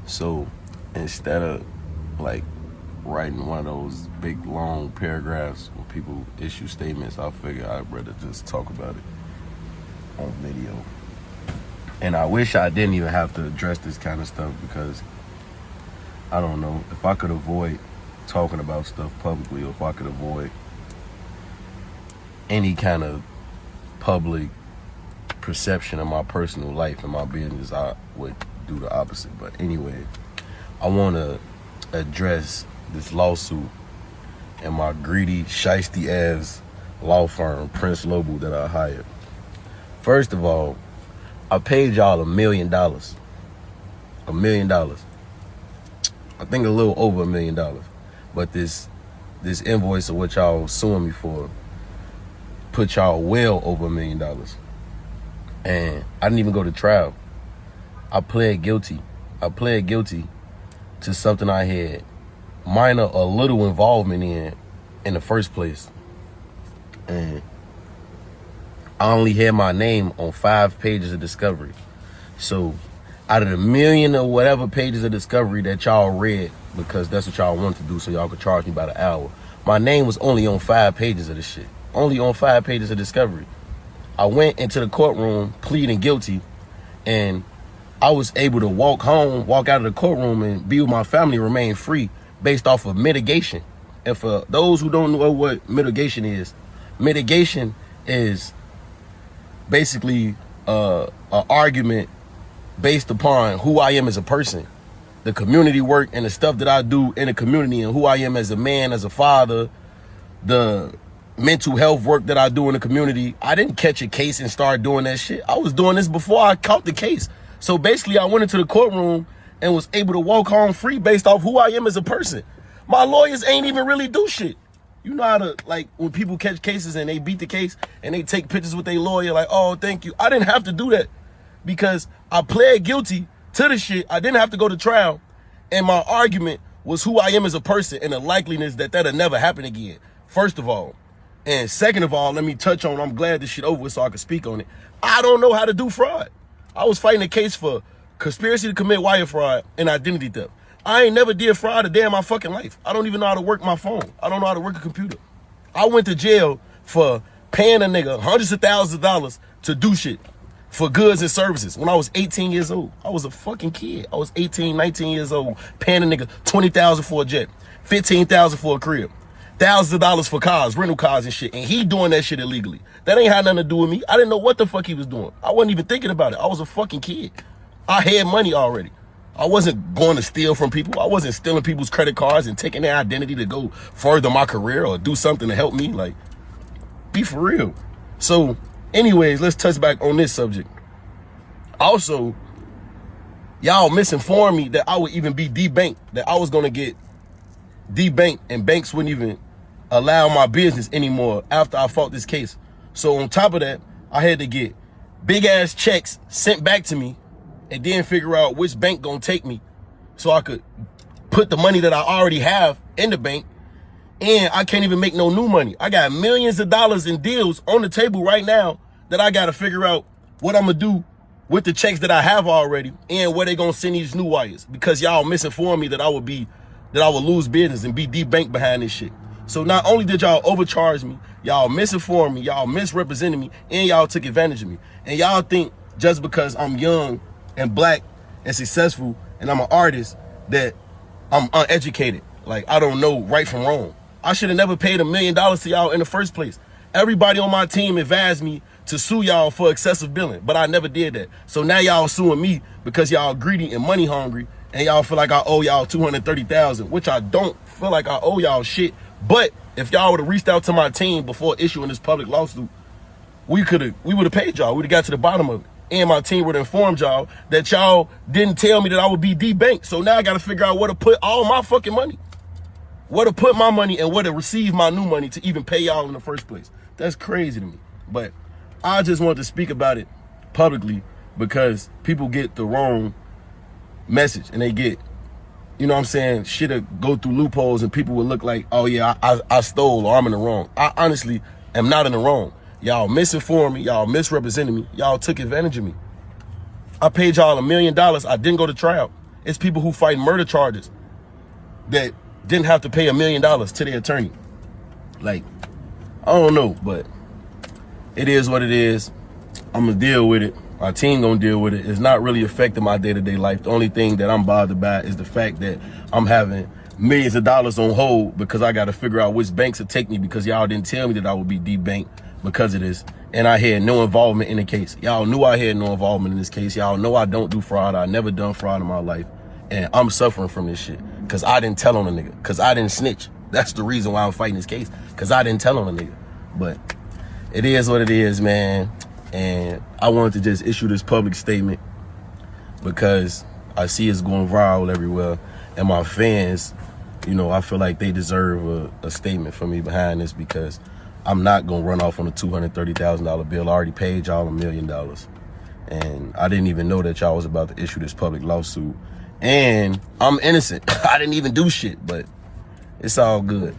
So instead of like writing one of those big long paragraphs when people issue statements, I figured I'd rather just talk about it on video. And I wish I didn't even have to address this kind of stuff, because I don't know, if I could avoid talking about stuff publicly, or if I could avoid any kind of public perception of my personal life and my business, I would do the opposite. But anyway, I want to address this lawsuit and my greedy, shiesty ass law firm, Prince Lobo, that I hired. First of all, I paid y'all $1 million. $1 million. I think a little over $1 million. But this invoice of what y'all suing me for put y'all well over $1 million. And I didn't even go to trial. I pled guilty. I pled guilty to something I had minor or little involvement in the first place. And I only had my name on 5 pages of discovery. So out of the million or whatever pages of discovery that y'all read, because that's what y'all wanted to do so y'all could charge me by the hour, my name was only on 5 pages of this shit. Only on 5 pages of discovery. I went into the courtroom pleading guilty, and I was able to walk out of the courtroom and be with my family, remain free, based off of mitigation. And for those who don't know what mitigation is basically an argument based upon who I am as a person, the community work and the stuff that I do in the community, and who I am as a man, as a father, the mental health work that I do in the community. I didn't catch a case and start doing that shit. I was doing this before I caught the case. So basically, I went into the courtroom and was able to walk home free based off who I am as a person. My lawyers ain't even really do shit. You know how to, like, when people catch cases and they beat the case and they take pictures with their lawyer, like, oh, thank you. I didn't have to do that because I pled guilty to the shit. I didn't have to go to trial. And my argument was who I am as a person and the likeliness that that'll never happen again, first of all. And second of all, let me touch on, I'm glad this shit over with so I can speak on it. I don't know how to do fraud. I was fighting a case for conspiracy to commit wire fraud and identity theft. I ain't never did fraud a day in my fucking life. I don't even know how to work my phone. I don't know how to work a computer. I went to jail for paying a nigga hundreds of thousands of dollars to do shit for goods and services when I was 18 years old. I was a fucking kid. I was 18, 19 years old, paying a nigga $20,000 for a jet, $15,000 for a crib, thousands of dollars for cars, rental cars and shit, and he doing that shit illegally. That ain't had nothing to do with me. I didn't know what the fuck he was doing. I wasn't even thinking about it. I was a fucking kid. I had money already. I wasn't going to steal from people. I wasn't stealing people's credit cards and taking their identity to go further my career or do something to help me. Like, be for real. So, anyways, let's touch back on this subject. Also, y'all misinformed me that I would even be debanked, that I was going to get debanked and banks wouldn't even allow my business anymore after I fought this case. So on top of that, I had to get big ass checks sent back to me and then figure out which bank gonna take me so I could put the money that I already have in the bank. And I can't even make no new money. I got millions of dollars in deals on the table right now that I gotta figure out what I'm gonna do with the checks that I have already and where they gonna send these new wires, because y'all misinformed me that I would lose business and be debanked behind this shit. So not only did y'all overcharge me, y'all misinformed me, y'all misrepresented me, and y'all took advantage of me. And y'all think just because I'm young and black and successful and I'm an artist that I'm uneducated. Like, I don't know right from wrong. I should have never paid $1 million to y'all in the first place. Everybody on my team advised me to sue y'all for excessive billing, but I never did that. So now y'all suing me because y'all greedy and money hungry, and y'all feel like I owe y'all $230,000, which I don't feel like I owe y'all shit. But if y'all would have reached out to my team before issuing this public lawsuit, we would have paid y'all. We'd have got to the bottom of it. And my team would have informed y'all that y'all didn't tell me that I would be debanked. So now I got to figure out where to put all my fucking money. Where to put my money and where to receive my new money to even pay y'all in the first place. That's crazy to me. But I just wanted to speak about it publicly because people get the wrong message and they get, you know what I'm saying, shit to go through loopholes and people will look like, oh yeah, I stole or I'm in the wrong. I honestly am not in the wrong. Y'all misinformed me, y'all misrepresented me, y'all took advantage of me. I paid y'all $1 million, I didn't go to trial. It's people who fight murder charges that didn't have to pay $1 million to their attorney. Like, I don't know, but it is what it is. I'm gonna deal with it. Our team gonna deal with it. It's not really affecting my day-to-day life. The only thing that I'm bothered by is the fact that I'm having millions of dollars on hold because I gotta figure out which banks will take me because y'all didn't tell me that I would be debanked because of this. And I had no involvement in the case. Y'all knew I had no involvement in this case. Y'all know I don't do fraud. I never done fraud in my life. And I'm suffering from this shit because I didn't tell on a nigga, because I didn't snitch. That's the reason why I'm fighting this case, because I didn't tell on a nigga. But it is what it is, man. And I wanted to just issue this public statement because I see it's going viral everywhere. And my fans, you know, I feel like they deserve a statement from me behind this, because I'm not going to run off on a $230,000 bill. I already paid y'all $1 million. And I didn't even know that y'all was about to issue this public lawsuit. And I'm innocent. I didn't even do shit, but it's all good.